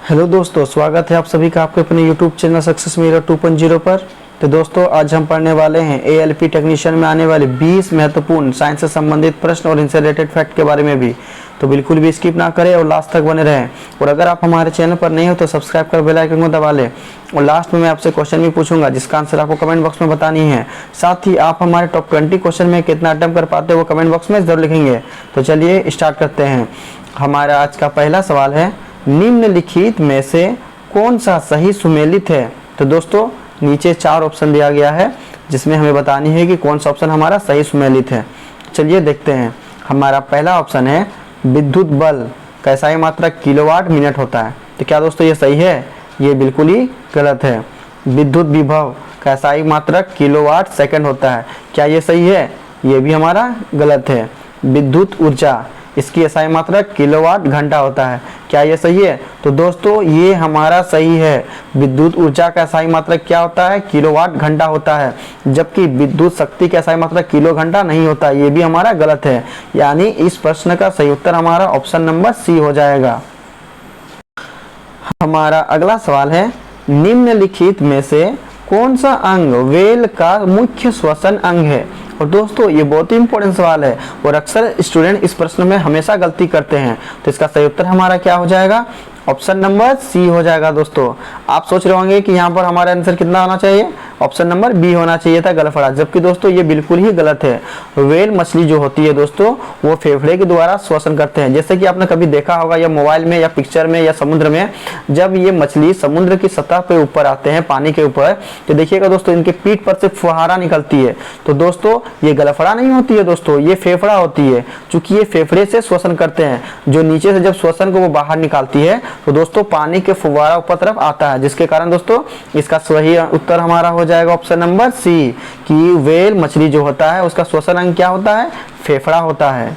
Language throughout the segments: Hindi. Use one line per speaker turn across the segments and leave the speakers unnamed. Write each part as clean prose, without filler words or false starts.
हेलो दोस्तों, स्वागत है आप सभी का आपके अपने यूट्यूब चैनल सक्सेस मिरर 2.0 पर। तो दोस्तों आज हम पढ़ने वाले हैं एएलपी टेक्नीशियन में आने वाले 20 महत्वपूर्ण साइंस से संबंधित प्रश्न और इनसे रिलेटेड फैक्ट के बारे में भी। तो बिल्कुल भी स्किप ना करें और लास्ट तक बने रहें। और अगर आप हमारे चैनल पर नहीं हो तो सब्सक्राइब कर बेल आइकन को दबा लें। और लास्ट में मैं आपसे क्वेश्चन भी पूछूंगा जिसका आंसर आपको कमेंट बॉक्स में बतानी है। साथ ही आप हमारे टॉप 20 क्वेश्चन में कितना अटेम्प्ट कर पाते हो वो कमेंट बॉक्स में जरूर लिखेंगे। तो चलिए स्टार्ट करते हैं। हमारा आज का पहला सवाल है, निम्नलिखित में से कौन सा सही सुमेलित है। तो दोस्तों नीचे 4 ऑप्शन दिया गया है जिसमें हमें बतानी है कि कौन सा ऑप्शन हमारा सही सुमेलित है। चलिए देखते हैं। हमारा पहला ऑप्शन है, विद्युत बल का SI मात्रक किलोवाट मिनट होता है। तो क्या दोस्तों ये सही है? ये बिल्कुल ही गलत है। विद्युत विभव का SI मात्रक किलोवाट सेकंड होता है। क्या ये सही है? ये भी हमारा गलत है। विद्युत ऊर्जा इसकी SI मात्रक किलोवाट घंटा होता है। क्या ये सही है? तो दोस्तों ये हमारा सही है। विद्युत ऊर्जा का SI मात्रक क्या होता है? किलोवाट घंटा होता है, जबकि विद्युत शक्ति का SI मात्रक किलो घंटा नहीं होता। ये भी हमारा गलत है। यानी इस प्रश्न का सही उत्तर हमारा ऑप्शन नंबर सी हो जाएगा। हमारा अगला सवाल है, निम्नलिखित में से कौन सा अंग वेल का मुख्य श्वसन अंग है। और दोस्तों ये बहुत ही इंपॉर्टेंट सवाल है और अक्सर स्टूडेंट इस प्रश्न में हमेशा गलती करते हैं। तो इसका सही उत्तर हमारा क्या हो जाएगा? ऑप्शन नंबर सी हो जाएगा। दोस्तों आप सोच रहे होंगे कि यहाँ पर हमारा आंसर कितना होना चाहिए? ऑप्शन नंबर बी होना चाहिए था, गलफड़ा। जबकि दोस्तों ये बिल्कुल ही गलत है। व्हेल मछली जो होती है दोस्तों वो फेफड़े के द्वारा श्वसन करते हैं। जैसे कि आपने कभी देखा होगा या मोबाइल में या पिक्चर में या समुद्र में, जब ये मछली समुद्र की सतह पे ऊपर आते हैं पानी के ऊपर, तो देखिएगा दोस्तों इनके पीठ पर से फुहारा निकलती है। तो दोस्तों ये गलफड़ा नहीं होती है दोस्तों, ये फेफड़ा होती है। चूंकि ये फेफड़े से श्वसन करते हैं, जो नीचे से जब श्वसन को वो बाहर निकालती है तो दोस्तों पानी के फुवारा ऊपर तरफ आता है, जिसके कारण दोस्तों इसका सही उत्तर हमारा हो जाएगा ऑप्शन नंबर सी, कि व्हेल मछली जो होता है उसका श्वसन अंग क्या होता है? फेफड़ा होता है।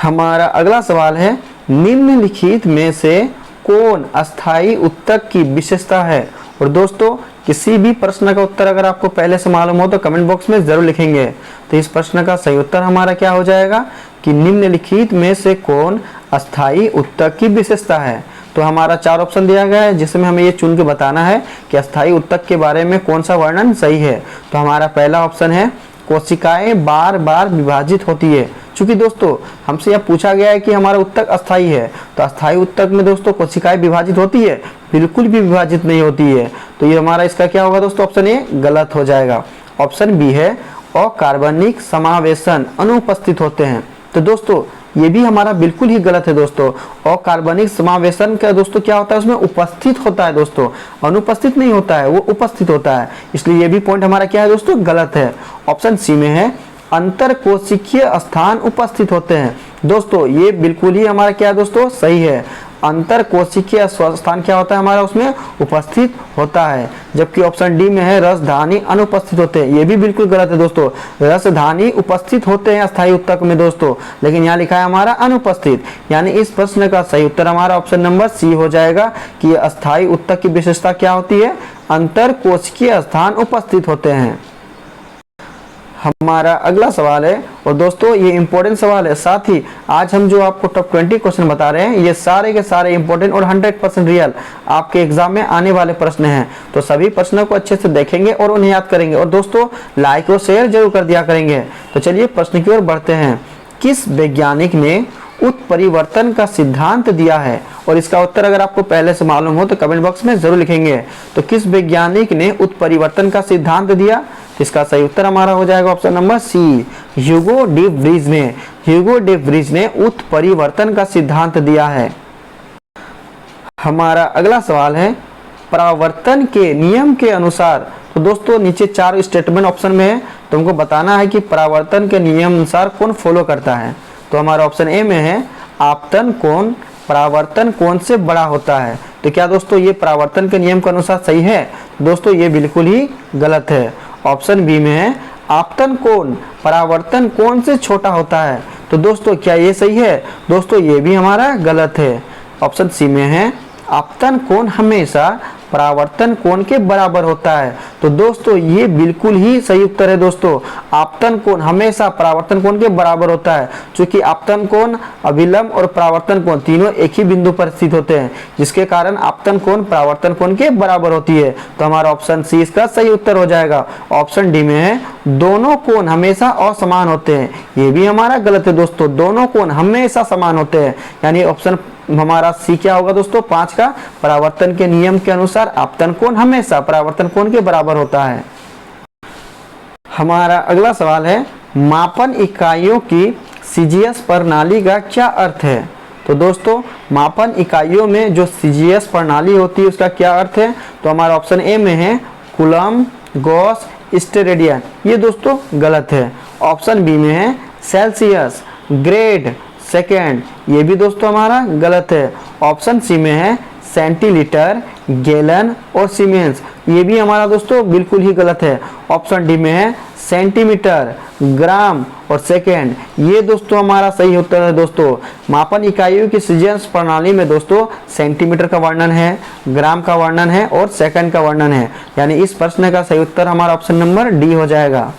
हमारा अगला सवाल है, निम्नलिखित में से कौन अस्थायी उत्तक की विशेषता है। और दोस्तों किसी भी प्रश्न का उत्तर अगर आपको पहले से मालूम हो तो कमेंट बॉक्स में जरूर लिखेंगे। तो इस प्रश्न का सही उत्तर हमारा क्या हो जाएगा कि निम्नलिखित में से कौन अस्थायी उत्तक की विशेषता है। तो हमारा 4 ऑप्शन दिया गया है जिसमें हमें ये चुन के बताना है कि अस्थायी उत्तक के बारे में कौन सा वर्णन सही है। तो हमारा पहला ऑप्शन है, कोशिकाएं बार बार विभाजित होती है। चूंकि दोस्तों हमसे यह पूछा गया है कि हमारा उत्तक अस्थायी है, तो अस्थायी उत्तक में दोस्तों कोशिकाएं विभाजित होती है? बिल्कुल भी विभाजित नहीं होती है। तो ये हमारा इसका क्या होगा दोस्तों? ऑप्शन ए गलत हो जाएगा। ऑप्शन बी है, अकार्बनिक समावेशन अनुपस्थित होते हैं। तो दोस्तों ये भी हमारा बिल्कुल ही गलत है दोस्तों। अकार्बनिक समावेशन का दोस्तों क्या होता है? उसमें उपस्थित होता है दोस्तों, अनुपस्थित नहीं होता है, वो उपस्थित होता है। इसलिए ये भी पॉइंट हमारा क्या है दोस्तों? गलत है। ऑप्शन सी में है, अंतर कोशिकीय स्थान उपस्थित होते हैं। दोस्तों ये बिल्कुल ही हमारा क्या है दोस्तों? सही है। अंतर कोशिकीय स्थान क्या होता है हमारा? उसमें उपस्थित होता है। जबकि ऑप्शन डी में है, रसधानी अनुपस्थित होते हैं। ये भी बिल्कुल गलत है दोस्तों। रसधानी उपस्थित होते हैं अस्थायी उत्तक में दोस्तों, लेकिन यहाँ लिखा है हमारा अनुपस्थित। यानी इस प्रश्न का सही उत्तर हमारा ऑप्शन नंबर सी हो जाएगा कि अस्थायी उत्तक की विशेषता क्या होती है? अंतर कोशिकीय स्थान उपस्थित होते हैं। हमारा अगला सवाल है, और दोस्तों ये इंपॉर्टेंट सवाल है। साथ ही आज हम जो आपको टॉप 20 क्वेश्चन बता रहे हैं ये सारे के सारे इंपॉर्टेंट और 100% रियल आपके एग्जाम में आने वाले प्रश्न हैं। तो सभी प्रश्नों को अच्छे से देखेंगे और उन्हें याद करेंगे, और दोस्तों लाइक और शेयर जरूर कर दिया करेंगे। तो चलिए प्रश्न की ओर बढ़ते हैं। किस वैज्ञानिक ने उत्परिवर्तन का सिद्धांत दिया है? और इसका उत्तर अगर आपको पहले से मालूम हो तो कमेंट बॉक्स में जरूर लिखेंगे। तो किस वैज्ञानिक ने उत्परिवर्तन का सिद्धांत दिया? इसका सही उत्तर हमारा हो जाएगा option number C, Hugo de Vries ने। ह्यूगो डी व्रीज ने उत्परिवर्तन का सिद्धांत दिया है। हमारा अगला सवाल है, परावर्तन के नियम के अनुसार। तो दोस्तों नीचे 4 स्टेटमेंट ऑप्शन में है, तुमको बताना है कि परावर्तन के नियम अनुसार कौन फॉलो करता है। तो हमारा ऑप्शन ए में है, आपतन कोण परावर्तन कोण से बड़ा होता है। तो क्या दोस्तों ये परावर्तन के नियम के अनुसार सही है? दोस्तों ये बिल्कुल ही गलत है। ऑप्शन बी में है, आपतन कोण परावर्तन कोण से छोटा होता है। तो दोस्तों क्या ये सही है? दोस्तों ये भी हमारा गलत है। ऑप्शन सी में है, आपतन कोण हमेशा परावर्तन कोण के बराबर होता है। तो दोस्तों ये बिल्कुल ही सही उत्तर है दोस्तों। आपतन कोण हमेशा परावर्तन कोण के बराबर होता है, क्योंकि आपतन कोण, अभिलंब और परावर्तन कोण तीनों एक ही बिंदु पर स्थित होते हैं, जिसके कारण आपतन कोण परावर्तन कोण के बराबर होती है। तो हमारा ऑप्शन सी इसका सही उत्तर हो जाएगा। ऑप्शन डी में है दोनों कोण हमेशा असमान होते हैं, ये भी हमारा गलत है दोस्तों। दोनों कोण हमेशा समान होते हैं, यानी ऑप्शन हमारा सी क्या होगा दोस्तों 5 का। परावर्तन के नियम के अनुसार आपतन कोण हमेशा परावर्तन कोण के बराबर होता है। हमारा अगला सवाल है मापन इकाइयों की सीजीएस प्रणाली का क्या अर्थ है। तो दोस्तों मापन इकाइयों में जो सीजीएस प्रणाली होती है उसका क्या अर्थ है। तो हमारा ऑप्शन ए में है कूलम, गॉस, स्टेरेडियन, ये दोस्तों गलत है। ऑप्शन बी में है सेल्सियस, ग्रेड, सेकेंड, ये भी दोस्तों हमारा गलत है। ऑप्शन सी में है सेंटीलीटर, गैलन और सीमेंस, ये भी हमारा दोस्तों बिल्कुल ही गलत है। ऑप्शन डी में है सेंटीमीटर, ग्राम और सेकेंड, ये दोस्तों हमारा सही उत्तर है दोस्तों। मापन इकाइयों की सीजीएस प्रणाली में दोस्तों सेंटीमीटर का वर्णन है, ग्राम का वर्णन है और सेकंड का वर्णन है, यानी इस प्रश्न का सही उत्तर हमारा ऑप्शन नंबर डी हो जाएगा।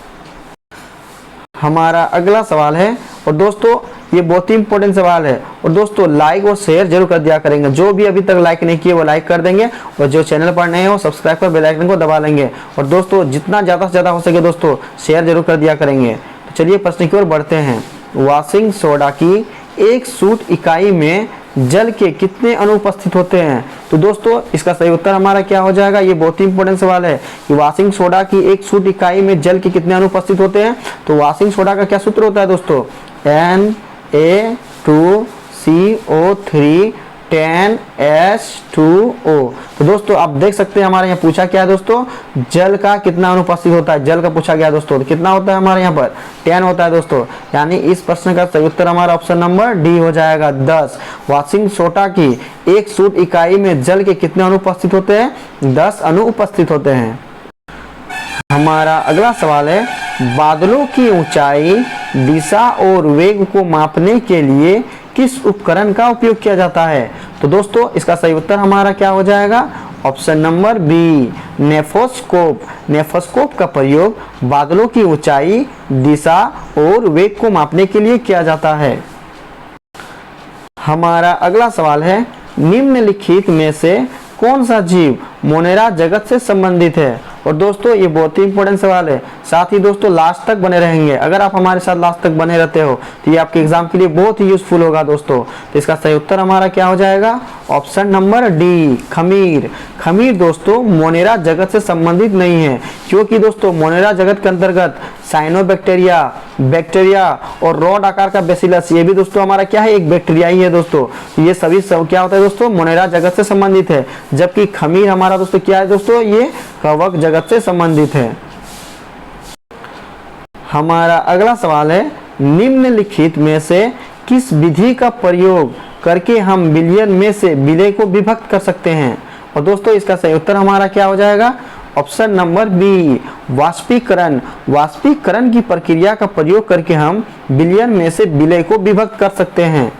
हमारा अगला सवाल है, और दोस्तों ये बहुत ही इंपॉर्टेंट सवाल है, और दोस्तों लाइक और शेयर जरूर कर दिया करेंगे। जो भी अभी तक लाइक नहीं किए वो लाइक कर देंगे, और जो चैनल पर नए हो सब्सक्राइब कर बेल आइकन को दबा लेंगे। और दोस्तों जितना ज़्यादा से ज़्यादा हो सके दोस्तों शेयर जरूर कर दिया करेंगे। तो चलिए प्रश्न की ओर बढ़ते हैं। वॉशिंग सोडा की एक सूट इकाई में जल के कितने अणु उपस्थित होते हैं। तो दोस्तों इसका सही उत्तर हमारा क्या हो जाएगा। ये बहुत ही इंपॉर्टेंट सवाल है कि वॉशिंग सोडा की एक सूट इकाई में जल के कितने अणु उपस्थित होते हैं। तो वॉशिंग सोडा का क्या सूत्र होता है दोस्तों, Na2CO3 10H2O। तो दोस्तों आप देख सकते हैं हमारे यहाँ पूछा क्या है दोस्तों, जल का कितना अनुपस्थित होता है, जल का पूछा गया दोस्तों। तो कितना होता है हमारे यहाँ पर 10 होता है दोस्तों, यानी इस प्रश्न का सही उत्तर हमारा ऑप्शन नंबर डी हो जाएगा 10। वॉशिंग सोडा की एक सूट इकाई में जल के कितने अणु उपस्थित होते हैं, 10 अणु उपस्थित होते हैं। हमारा अगला सवाल है बादलों की ऊंचाई, दिशा और वेग को मापने के लिए किस उपकरण का उपयोग किया जाता है। तो दोस्तों इसका सही उत्तर हमारा क्या हो जाएगा, option number B nephoscope. Nephoscope का प्रयोग बादलों की ऊंचाई, दिशा और वेग को मापने के लिए किया जाता है। हमारा अगला सवाल है निम्नलिखित में से कौन सा जीव मोनेरा जगत से संबंधित है। और दोस्तों ये बहुत ही इंपॉर्टेंट सवाल है, साथ ही दोस्तों लास्ट तक बने रहेंगे। अगर आप हमारे साथ लास्ट तक बने रहते हो तो ये आपके एग्जाम के लिए बहुत ही यूजफुल होगा दोस्तों। तो इसका सही उत्तर हमारा क्या हो जाएगा, ऑप्शन नंबर डी खमीर। खमीर दोस्तों मोनेरा जगत से संबंधित नहीं है, क्योंकि दोस्तों मोनेरा जगत के अंतर्गत साइनोबैक्टीरिया, बैक्टीरिया और रॉड आकार का बेसिलस, ये भी दोस्तों हमारा क्या है, एक बैक्टीरिया ही है दोस्तों। ये सभी क्या होता है दोस्तों, मोनेरा जगत से संबंधित है। जबकि खमीर हमारा दोस्तों क्या है दोस्तों, ये कवक जगत से संबंधित है। हमारा अगला सवाल है निम्नलिखित में से किस विधि का प्रयोग करके हम बिलियन में से विलय को विभक्त कर सकते हैं। और दोस्तों इसका सही उत्तर हमारा क्या हो जाएगा, ऑप्शन नंबर बी वाष्पीकरण। वाष्पीकरण की प्रक्रिया का प्रयोग करके हम बिलियन में से विलय को विभक्त कर सकते हैं।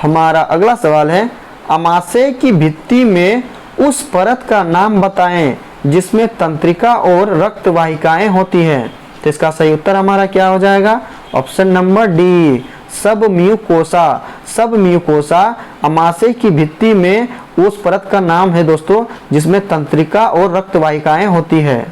हमारा अगला सवाल है अमाशय की भित्ति में उस परत का नाम बताएं जिसमें तंत्रिका और रक्त वाहिकाएं होती हैं। तो इसका सही उत्तर हमारा क्या हो जाएगा, ऑप्शन नंबर डी सब म्यूकोसा। सब म्यूकोसा अमाशय की भित्ति में उस परत का नाम है दोस्तों जिसमें तंत्रिका और रक्त वाहिकाएं होती है।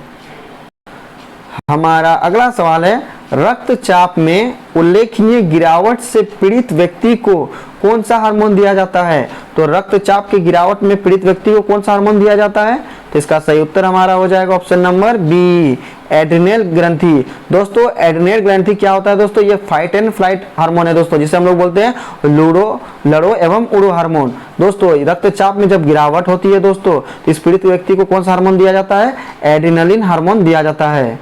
हमारा अगला सवाल है रक्तचाप में उल्लेखनीय गिरावट से पीड़ित व्यक्ति को कौन सा हार्मोन दिया जाता है। तो रक्तचाप की गिरावट में पीड़ित व्यक्ति को कौन सा हार्मोन दिया जाता है। तो इसका सही उत्तर हमारा हो जाएगा ऑप्शन नंबर बी एड्रिनल ग्रंथि। दोस्तों एड्रिनल ग्रंथि क्या होता है दोस्तों, ये फाइट एंड फ्लाइट हार्मोन है दोस्तों, जिसे हम लोग बोलते हैं लड़ो एवं उड़ो हार्मोन। दोस्तों रक्तचाप में जब गिरावट होती है दोस्तों तो इस पीड़ित व्यक्ति को कौन सा हार्मोन दिया जाता है, एड्रिनलिन हार्मोन दिया जाता है।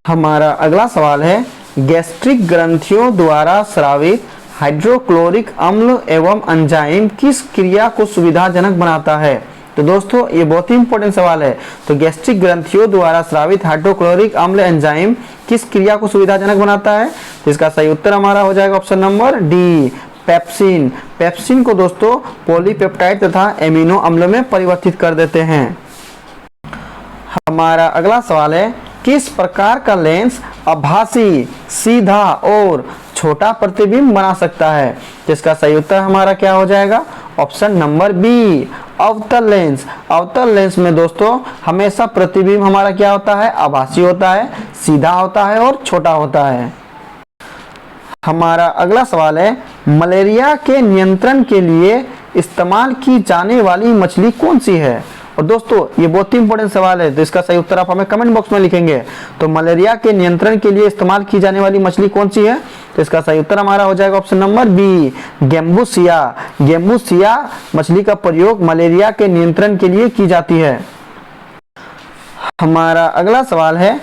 हमारा अगला सवाल है गैस्ट्रिक ग्रंथियों द्वारा स्रावित हाइड्रोक्लोरिक अम्ल एवं एंजाइम किस क्रिया को सुविधाजनक बनाता है। तो दोस्तों ये बहुत ही इंपॉर्टेंट सवाल है। तो गैस्ट्रिक ग्रंथियों द्वारा स्रावित हाइड्रोक्लोरिक अम्ल एंजाइम किस क्रिया को सुविधाजनक बनाता है। तो इसका सही उत्तर हमारा हो जाएगा option number D pepsin. Pepsin को दोस्तों पॉलीपेप्टाइड तथा एमिनो अम्लों में परिवर्तित कर देते हैं। हमारा अगला सवाल है, किस प्रकार का लेंस आभासी, सीधा और छोटा प्रतिबिंब बना सकता है? जिसका सही उत्तर हमारा क्या हो जाएगा? ऑप्शन नंबर बी, अवतल लेंस। अवतल लेंस में दोस्तों हमेशा प्रतिबिंब हमारा क्या होता है? आभासी होता है, सीधा होता है और छोटा होता है। हमारा अगला सवाल है, मलेरिया के नियंत्रण के लिए इस्तेमाल की जाने वाली मछली कौन सी है? और दोस्तों ये बहुत ही इंपॉर्टेंट सवाल है, तो इसका सही उत्तर आप हमें कमेंट बॉक्स में लिखेंगे। तो मलेरिया के नियंत्रण के लिए इस्तेमाल की जाने वाली मछली कौन सी है? तो इसका सही उत्तर हमारा हो जाएगा ऑप्शन नंबर बी, गेम्बुसिया। गेम्बुसिया मछली का प्रयोग मलेरिया के नियंत्रण के लिए की जाती है। हमारा अगला सवाल है,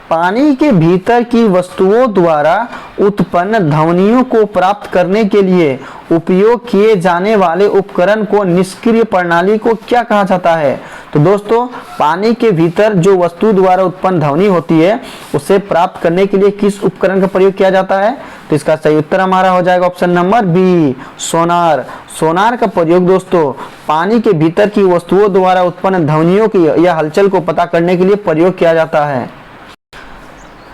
पानी के भीतर की वस्तुओं द्वारा उत्पन्न ध्वनियों को प्राप्त करने के लिए उपयोग किए जाने वाले उपकरण को निष्क्रिय प्रणाली को क्या कहा जाता है? तो दोस्तों पानी के भीतर जो वस्तु द्वारा उत्पन्न ध्वनि होती है उसे प्राप्त करने के लिए किस उपकरण का प्रयोग किया जाता है? तो इसका सही उत्तर हमारा हो जाएगा ऑप्शन नंबर बी, सोनार। सोनार का प्रयोग दोस्तों पानी के भीतर की वस्तुओं द्वारा उत्पन्न ध्वनियों की या हलचल को पता करने के लिए प्रयोग किया जाता है।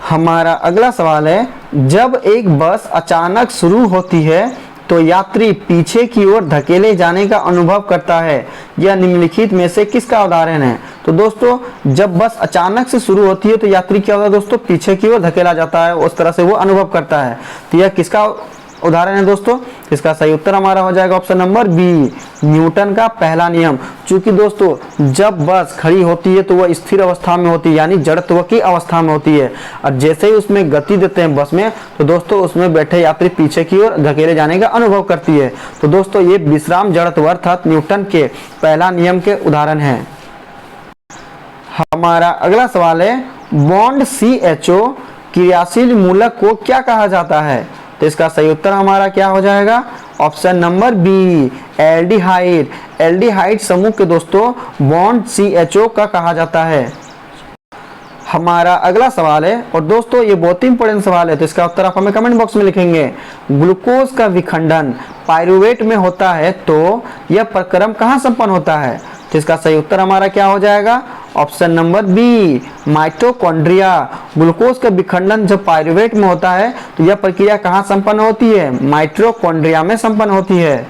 हमारा अगला सवाल है, जब एक बस अचानक शुरू होती है तो यात्री पीछे की ओर धकेले जाने का अनुभव करता है। यह निम्नलिखित में से किसका उदाहरण है? तो दोस्तों जब बस अचानक से शुरू होती है तो यात्री क्या होता है दोस्तों? पीछे की ओर धकेला जाता है, उस तरह से वो अनुभव करता है। तो यह किसका उदाहरण है दोस्तों? इसका सही उत्तर हमारा हो जाएगा ऑप्शन नंबर बी, न्यूटन का पहला नियम। क्योंकि दोस्तों जब बस खड़ी होती है तो वह स्थिर अवस्था में होती है, यानी जड़त्व की अवस्था में होती है, और जैसे ही उसमें गति देते हैं बस में तो दोस्तों उसमें बैठे यात्री पीछे की ओर धकेले जाने का अनुभव करती है। तो दोस्तों ये विश्राम जड़त्व अर्थात न्यूटन के पहला नियम के उदाहरण है। हमारा अगला सवाल है, बॉन्ड CHO क्रियाशील मूलक को क्या कहा जाता है? तो इसका सही उत्तर हमारा क्या हो जाएगा? Option number b, aldehyde. Aldehyde समूह के दोस्तों बॉन्ड CHO का कहा जाता है। हमारा अगला सवाल है, और दोस्तों ये बहुत ही इंपॉर्टेंट सवाल है, तो इसका उत्तर आप हमें कमेंट बॉक्स में लिखेंगे। ग्लूकोज का विखंडन पाइरूवेट में होता है तो यह प्रक्रम कहाँ संपन्न होता है? तो इसका सही उत्तर हमारा क्या हो जाएगा? Option number b, mitochondria. Glucose का विखंडन जब पाइरूवेट में होता है तो यह प्रक्रिया कहाँ संपन्न होती है? माइटोकॉन्ड्रिया में संपन्न होती है।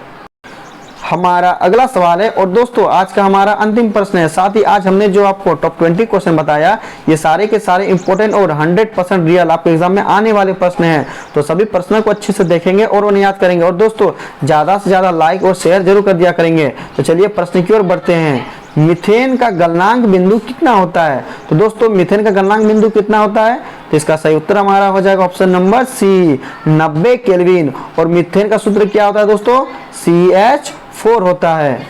हमारा अगला सवाल है, और दोस्तों आज का हमारा अंतिम प्रश्न है। साथ ही आज हमने जो आपको टॉप 20 क्वेश्चन बताया ये सारे के सारे इंपॉर्टेंट और 100% रियल आपके एग्जाम में आने वाले प्रश्न हैं। तो सभी प्रश्नों को अच्छे से देखेंगे और उन्हें याद करेंगे, और दोस्तों ज्यादा से ज्यादा लाइक और शेयर जरूर कर दिया करेंगे। तो चलिए प्रश्न की ओर बढ़ते हैं। मीथेन का गलनांक बिंदु कितना होता है? तो दोस्तों मीथेन का गलनांक बिंदु कितना होता है? तो इसका सही उत्तर हमारा हो जाएगा ऑप्शन नंबर सी, 90 केल्विन। और मीथेन का सूत्र क्या होता है दोस्तों? CH4 होता है।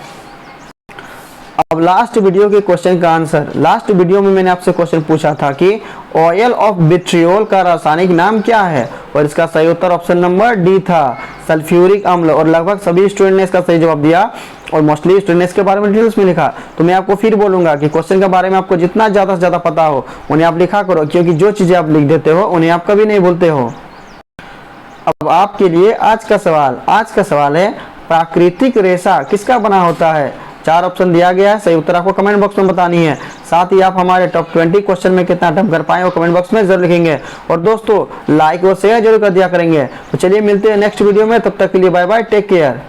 अब लास्ट वीडियो के क्वेश्चन का आंसर। लास्ट वीडियो में मैंने आपसे क्वेश्चन पूछा था कि ऑयल ऑफ विट्रियोल का रासायनिक नाम क्या है? और इसका सही उत्तर ऑप्शन नंबर डी था, सल्फ्यूरिक अम्ल। और लगभग सभी स्टूडेंट ने इसका सही जवाब दिया और मोस्टली स्टूडेंट ने इसके बारे में डिटेल्स में लिखा। तो मैं आपको फिर बोलूंगा कि क्वेश्चन के बारे में आपको जितना ज्यादा से ज्यादा पता हो उन्हें आप लिखा करो, क्योंकि जो चीजें आप लिख देते हो उन्हें आप कभी नहीं भूलते हो। अब आपके लिए आज का सवाल है, प्राकृतिक रेशा किसका बना होता है? 4 ऑप्शन दिया गया है, सही उत्तर आपको कमेंट बॉक्स में बतानी है। साथ ही आप हमारे टॉप 20 क्वेश्चन में कितना अटेम्प्ट कर पाए वो कमेंट बॉक्स में जरूर लिखेंगे, और दोस्तों लाइक और शेयर जरूर कर दिया करेंगे। तो चलिए मिलते हैं नेक्स्ट वीडियो में, तब तक के लिए बाय बाय, टेक केयर।